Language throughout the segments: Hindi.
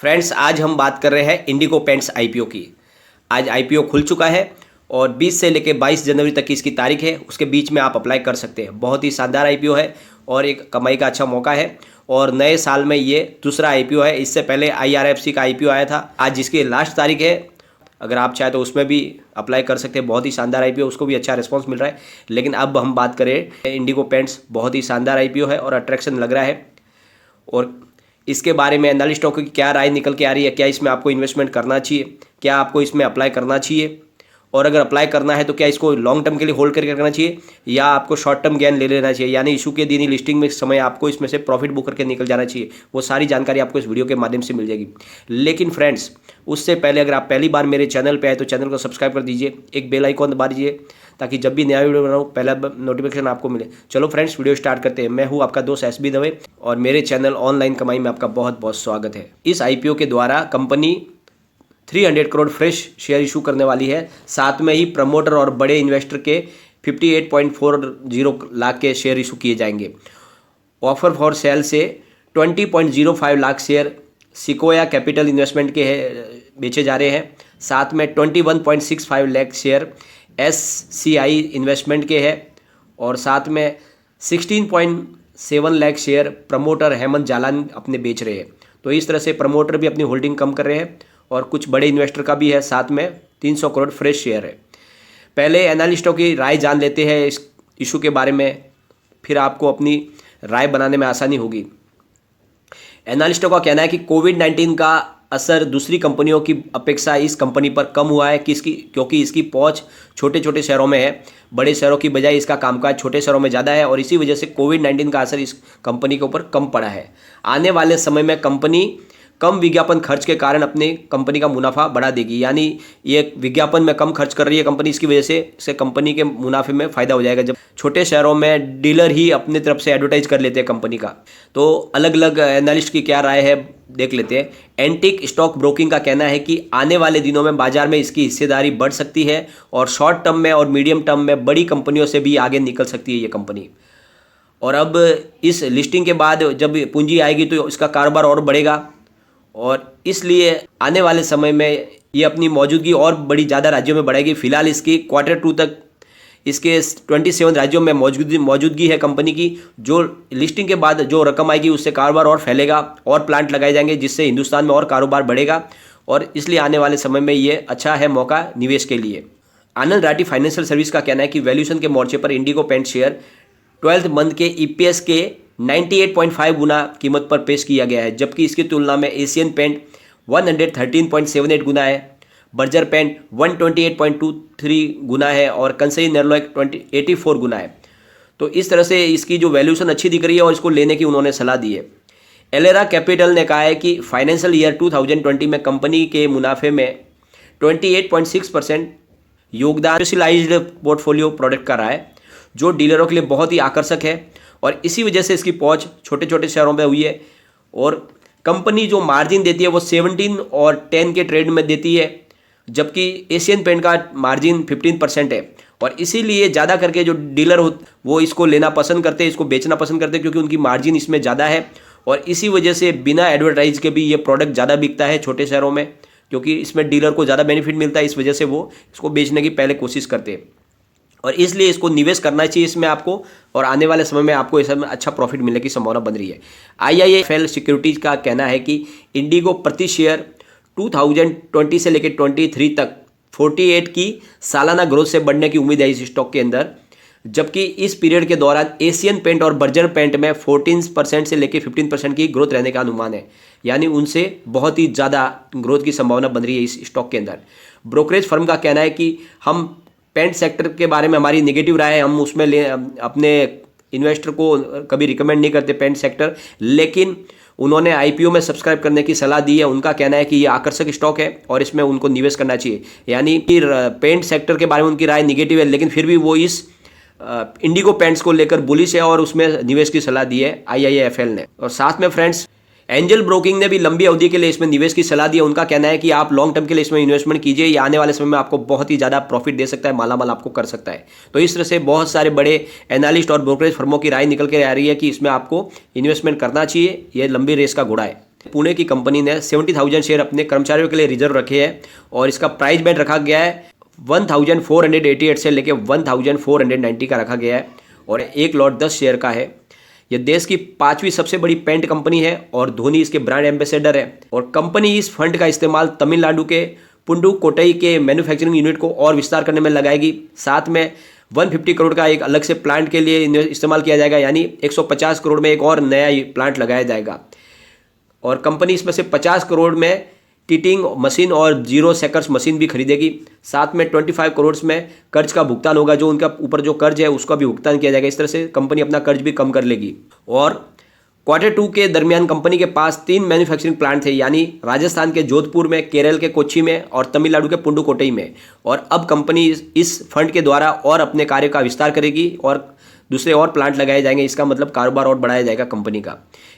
फ्रेंड्स, आज हम बात कर रहे हैं इंडिगो पेंट्स आईपीओ की। आज आईपीओ खुल चुका है और 20 से लेकर 22 जनवरी तक की इसकी तारीख है। उसके बीच में आप अप्लाई कर सकते हैं। बहुत ही शानदार आईपीओ है और एक कमाई का अच्छा मौका है और नए साल में ये दूसरा आईपीओ है। इससे पहले आईआरएफसी का आईपीओ आया था, आज जिसकी लास्ट तारीख है। अगर आप चाहें तो उसमें भी अप्लाई कर सकते हैं। बहुत ही शानदार आईपीओ, उसको भी अच्छा रिस्पांस मिल रहा है। लेकिन अब हम बात करें इंडिगो पेंट्स, बहुत ही शानदार आईपीओ है और अट्रैक्शन लग रहा है। और इसके बारे में एनालिस्टों की क्या राय निकल के आ रही है, क्या इसमें आपको इन्वेस्टमेंट करना चाहिए, क्या आपको इसमें अप्लाई करना चाहिए, और अगर अप्लाई करना है तो क्या इसको लॉन्ग टर्म के लिए होल्ड करके करना चाहिए या आपको शॉर्ट टर्म गेन ले लेना चाहिए, यानी इशू के दिन ही लिस्टिंग में समय आपको इसमें से प्रॉफिट बुक करके निकल जाना चाहिए। वो सारी जानकारी आपको इस वीडियो के माध्यम से मिल जाएगी। लेकिन फ्रेंड्स, उससे पहले अगर आप पहली बार मेरे चैनल पे आए तो चैनल को सब्सक्राइब कर दीजिए, एक बेल आइकॉन दबा दीजिए ताकि जब भी नया वीडियो बनाऊँ पहला नोटिफिकेशन आपको मिले। चलो फ्रेंड्स, वीडियो स्टार्ट करते हैं। मैं हूँ आपका दोस्त एसबी दवे और मेरे चैनल ऑनलाइन कमाई में आपका बहुत बहुत स्वागत है। इस आईपीओ के द्वारा company 300 crore fresh share issue करने वाली है। साथ में ही प्रमोटर और बड़े इन्वेस्टर के 58.40 लाख के शेयर इशू किए जाएंगे। ऑफर फॉर सेल से 20.05 lakh share sequoia capital investment के बेचे जा रहे हैं। साथ में 21.65 लाख शेयर एससीआई इन्वेस्टमेंट के हैं और साथ में 16.7 लाख शेयर प्रमोटर हेमंत जालान अपने बेच रहे हैं। तो इस तरह से प्रमोटर भी अपनी होल्डिंग कम कर रहे हैं और कुछ बड़े इन्वेस्टर का भी है। साथ में 300 करोड़ फ्रेश शेयर है। पहले एनालिस्टों की राय जान लेते हैं इस इशू के बारे में, फिर आपको अपनी राय बनाने में आसानी होगी। एनालिस्टों का कहना है कि कोविड-19 का असर दूसरी कंपनियों की अपेक्षा इस कंपनी पर कम हुआ है क्योंकि इसकी पहुंच छोटे छोटे शहरों में है। बड़े शहरों की बजाय इसका कामकाज छोटे शहरों में ज़्यादा है और इसी वजह से कोविड-19 का असर इस कंपनी के ऊपर कम पड़ा है। आने वाले समय में कंपनी कम विज्ञापन खर्च के कारण अपने कंपनी का मुनाफा बढ़ा देगी, यानी ये विज्ञापन में कम खर्च कर रही है कंपनी, इसकी वजह से इससे कंपनी के मुनाफे में फ़ायदा हो जाएगा। जब छोटे शहरों में डीलर ही अपने तरफ से एडवर्टाइज कर लेते हैं कंपनी का। तो अलग अलग एनालिस्ट की क्या राय है देख लेते हैं। एंटिक स्टॉक ब्रोकिंग का कहना है कि आने वाले दिनों में बाजार में इसकी हिस्सेदारी बढ़ सकती है और शॉर्ट टर्म में और मीडियम टर्म में बड़ी कंपनियों से भी आगे निकल सकती है ये कंपनी। और अब इस लिस्टिंग के बाद जब पूंजी आएगी तो इसका कारोबार और बढ़ेगा और इसलिए आने वाले समय में ये अपनी मौजूदगी और बड़ी ज़्यादा राज्यों में बढ़ेगी। फिलहाल इसकी Q2 तक इसके 27 राज्यों में मौजूदगी है कंपनी की। जो लिस्टिंग के बाद जो रकम आएगी उससे कारोबार और फैलेगा और प्लांट लगाए जाएंगे, जिससे हिंदुस्तान में और कारोबार बढ़ेगा और इसलिए आने वाले समय में ये अच्छा है मौका निवेश के लिए। आनंद राठी फाइनेंशियल सर्विस का कहना है कि वैल्यूएशन के मोर्चे पर Indigo paint share 12th month के ईपीएस के 98.5 गुना कीमत पर पेश किया गया है, जबकि इसकी तुलना में एशियन पेंट 113.78 गुना है, बर्जर पेंट 128.23 गुना है और कंसई नेरोलैक 84 गुना है। तो इस तरह से इसकी जो वैल्यूएशन अच्छी दिख रही है और इसको लेने की उन्होंने सलाह दी है। एलेरा कैपिटल ने कहा है कि फाइनेंशियल ईयर 2020 में कंपनी के मुनाफे में 28.6% योगदान स्पेशलाइज्ड पोर्टफोलियो प्रोडक्ट का रहा है, जो डीलरों के लिए बहुत ही आकर्षक है और इसी वजह से इसकी पहुंच छोटे छोटे शहरों में हुई है। और कंपनी जो मार्जिन देती है वो 17 और 10 के ट्रेड में देती है, जबकि एशियन पेंट का मार्जिन 15% है और इसीलिए ज़्यादा करके जो डीलर हो वो इसको लेना पसंद करते हैं, इसको बेचना पसंद करते हैं, क्योंकि उनकी मार्जिन इसमें ज़्यादा है और इसी वजह से बिना एडवर्टाइज के भी ये प्रोडक्ट ज़्यादा बिकता है छोटे शहरों में, क्योंकि इसमें डीलर को ज़्यादा बेनिफिट मिलता है। इस वजह से वो इसको बेचने की पहले कोशिश करते हैं और इसलिए इसको निवेश करना चाहिए इसमें आपको, और आने वाले समय में आपको इसमें अच्छा प्रॉफिट मिलने की संभावना बन रही है। IIFL सिक्योरिटीज का कहना है कि इंडिगो प्रति शेयर 2020 से लेकर 23 तक 48 की सालाना ग्रोथ से बढ़ने की उम्मीद है इस स्टॉक के अंदर, जबकि इस पीरियड के दौरान एशियन पेंट और बर्जर पेंट में 14% से लेकर 15% की ग्रोथ रहने का अनुमान है, यानी उनसे बहुत ही ज़्यादा ग्रोथ की संभावना बन रही है इस स्टॉक के अंदर। ब्रोकरेज फर्म का कहना है कि हम पेंट सेक्टर के बारे में हमारी नेगेटिव राय है, हम उसमें अपने इन्वेस्टर को कभी रिकमेंड नहीं करते पेंट सेक्टर, लेकिन उन्होंने आईपीओ में सब्सक्राइब करने की सलाह दी है। उनका कहना है कि ये आकर्षक स्टॉक है और इसमें उनको निवेश करना चाहिए, यानी कि पेंट सेक्टर के बारे में उनकी राय निगेटिव है, लेकिन फिर भी वो इस इंडिगो पेंट्स को लेकर बुलिश है और उसमें निवेश की सलाह दी है IIFL ने। और साथ में फ्रेंड्स, एंजल ब्रोकिंग ने भी लंबी अवधि के लिए इसमें निवेश की सलाह दी है। उनका कहना है कि आप लॉन्ग टर्म के लिए इसमें इन्वेस्टमेंट कीजिए, ये आने वाले समय में आपको बहुत ही ज़्यादा प्रॉफिट दे सकता है, मालामाल आपको कर सकता है। तो इस तरह से बहुत सारे बड़े एनालिस्ट और ब्रोकरेज फर्मों की राय निकल के आ रही है कि इसमें आपको इन्वेस्टमेंट करना चाहिए, ये लंबी रेस का घोड़ा है। पुणे की कंपनी ने 70,000 शेयर अपने कर्मचारियों के लिए रिजर्व रखे हैं और इसका प्राइस बैंड रखा गया है 1488 से लेके 1490 का रखा गया है और एक लॉट 10 शेयर का है। यह देश की 5वीं सबसे बड़ी पेंट कंपनी है और धोनी इसके ब्रांड एम्बेसडर है और कंपनी इस फंड का इस्तेमाल तमिलनाडु के पुडुकोट्टई के मैन्युफैक्चरिंग यूनिट को और विस्तार करने में लगाएगी। साथ में 150 करोड़ का एक अलग से प्लांट के लिए इस्तेमाल किया जाएगा, यानी 150 करोड़ में एक और नया प्लांट लगाया जाएगा और कंपनी इसमें से 50 करोड़ में टीटिंग मशीन और जीरो सेकर्स मशीन भी खरीदेगी। साथ में 25 करोड़ में कर्ज का भुगतान होगा, जो उनका ऊपर जो कर्ज है उसका भी भुगतान किया जाएगा। इस तरह से कंपनी अपना कर्ज भी कम कर लेगी। और Q2 के दरमियान कंपनी के पास 3 मैन्युफैक्चरिंग प्लांट थे, यानी राजस्थान के जोधपुर में, केरल के कोच्चि में और तमिलनाडु के पुडुकोट्टई में। और अब कंपनी इस फंड के द्वारा और अपने कार्य का विस्तार करेगी और दूसरे और प्लांट लगाए जाएंगे। इसका मतलब कारोबार और बढ़ाया जाएगा कंपनी का।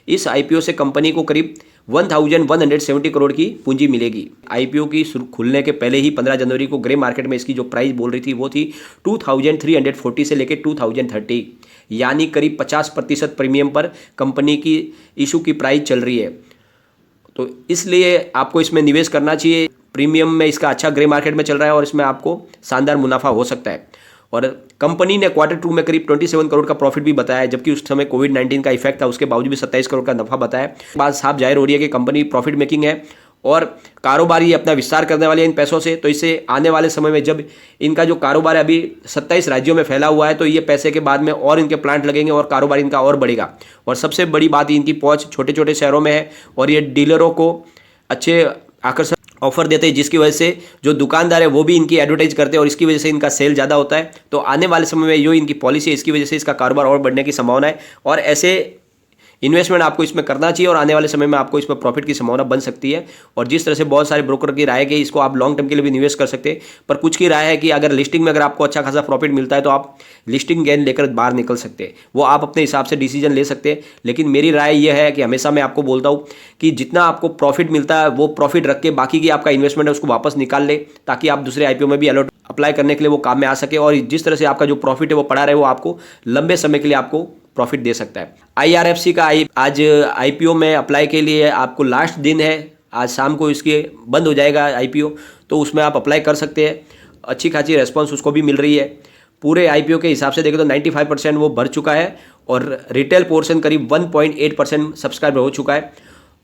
इस आईपीओ से कंपनी को करीब 1170 करोड़ की पूंजी मिलेगी। आईपीओ की खुलने के पहले ही 15 जनवरी को ग्रे मार्केट में इसकी जो प्राइस बोल रही थी वो थी 2340 से लेकर 2030, यानी करीब 50% प्रीमियम पर कंपनी की इशू की प्राइस चल रही है। तो इसलिए आपको इसमें निवेश करना चाहिए। प्रीमियम में इसका अच्छा ग्रे मार्केट में चल रहा है और इसमें आपको शानदार मुनाफा हो सकता है। और कंपनी ने Q2 में करीब 27 करोड़ का प्रॉफिट भी बताया है, जबकि उस समय कोविड-19 का इफेक्ट था, उसके बावजूद भी 27 करोड़ का नफा बताया। बात साफ जाहिर हो रही है कि कंपनी प्रॉफिट मेकिंग है और कारोबारी अपना विस्तार करने वाले इन पैसों से। तो इससे आने वाले समय में जब इनका जो कारोबार है अभी 27 राज्यों में फैला हुआ है, तो ये पैसे के बाद में और इनके प्लांट लगेंगे और कारोबार इनका और बढ़ेगा। और सबसे बड़ी बात इनकी पहुँच छोटे छोटे शहरों में है और ये डीलरों को अच्छे आकर्षक ऑफर देते हैं, जिसकी वजह से जो दुकानदार है वो भी इनकी एडवर्टाइज करते हैं और इसकी वजह से इनका सेल ज़्यादा होता है। तो आने वाले समय में जो इनकी पॉलिसी है इसकी वजह से इसका कारोबार और बढ़ने की संभावना है और ऐसे इन्वेस्टमेंट आपको इसमें करना चाहिए और आने वाले समय में आपको इसमें प्रॉफिट की संभावना बन सकती है। और जिस तरह से बहुत सारे ब्रोकर की राय है कि इसको आप लॉन्ग टर्म के लिए भी निवेश कर सकते हैं, पर कुछ की राय है कि अगर लिस्टिंग में अगर आपको अच्छा खासा प्रॉफिट मिलता है तो आप लिस्टिंग गेन लेकर बाहर निकल सकते हैं। वो आप अपने हिसाब से डिसीजन ले सकते हैं, लेकिन मेरी राय यह है कि हमेशा मैं आपको बोलता हूँ कि जितना आपको प्रॉफिट मिलता है वो प्रॉफिट रख के बाकी की आपका इन्वेस्टमेंट है उसको वापस निकाल ले, ताकि आप दूसरे आईपीओ में भी अलर्ट अप्लाई करने के लिए वो काम में आ सके और जिस तरह से आपका जो प्रॉफिट है वो पड़ा रहे, वो आपको लंबे समय के लिए आपको प्रॉफिट दे सकता है। IRFC का आज आईपीओ में अप्लाई के लिए आपको लास्ट दिन है, आज शाम को इसके बंद हो जाएगा आईपीओ, तो उसमें आप अप्लाई कर सकते हैं। अच्छी खासी रेस्पॉन्स उसको भी मिल रही है। पूरे आईपीओ के हिसाब से देखें तो 95% वो भर चुका है और रिटेल पोर्शन करीब 1.8% सब्सक्राइब हो चुका है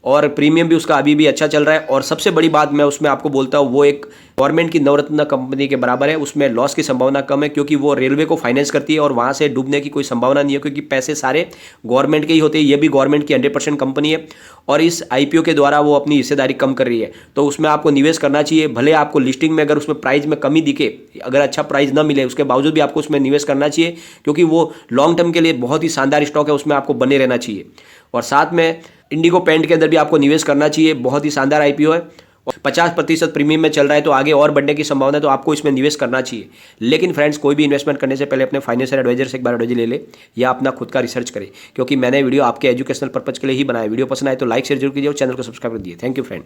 और प्रीमियम भी उसका अभी भी अच्छा चल रहा है। और सबसे बड़ी बात मैं उसमें आपको बोलता हूँ, वो एक गवर्नमेंट की नवरत्न कंपनी के बराबर है। उसमें लॉस की संभावना कम है क्योंकि वो रेलवे को फाइनेंस करती है और वहाँ से डूबने की कोई संभावना नहीं है, क्योंकि पैसे सारे गवर्नमेंट के ही होते हैं। ये भी गवर्नमेंट की 100% कंपनी है और इस आईपीओ के द्वारा वो अपनी हिस्सेदारी कम कर रही है। तो उसमें आपको निवेश करना चाहिए। भले आपको लिस्टिंग में अगर उसमें प्राइस में कमी दिखे, अगर अच्छा प्राइस ना मिले, उसके बावजूद भी आपको उसमें निवेश करना चाहिए, क्योंकि वो लॉन्ग टर्म के लिए बहुत ही शानदार स्टॉक है, उसमें आपको बने रहना चाहिए। और साथ में इंडिगो पेंट के अंदर भी आपको निवेश करना चाहिए। बहुत ही शानदार आईपीओ है और 50% प्रीमियम में चल रहा है, तो आगे और बढ़ने की संभावना है, तो आपको इसमें निवेश करना चाहिए। लेकिन फ्रेंड्स, कोई भी इन्वेस्टमेंट करने से पहले अपने फाइनेंशियल एडवाइजर से एक बार एडवाइजर ले ले या अपना खुद का रिसर्च करें, क्योंकि मैंने वीडियो आपके एजुकेशनल पर्पज के लिए ही बनाया। वीडियो पसंद आए तो लाइक शेयर जरूर कीजिए और चैनल को सब्सक्राइब कर दिए। Thank you friend.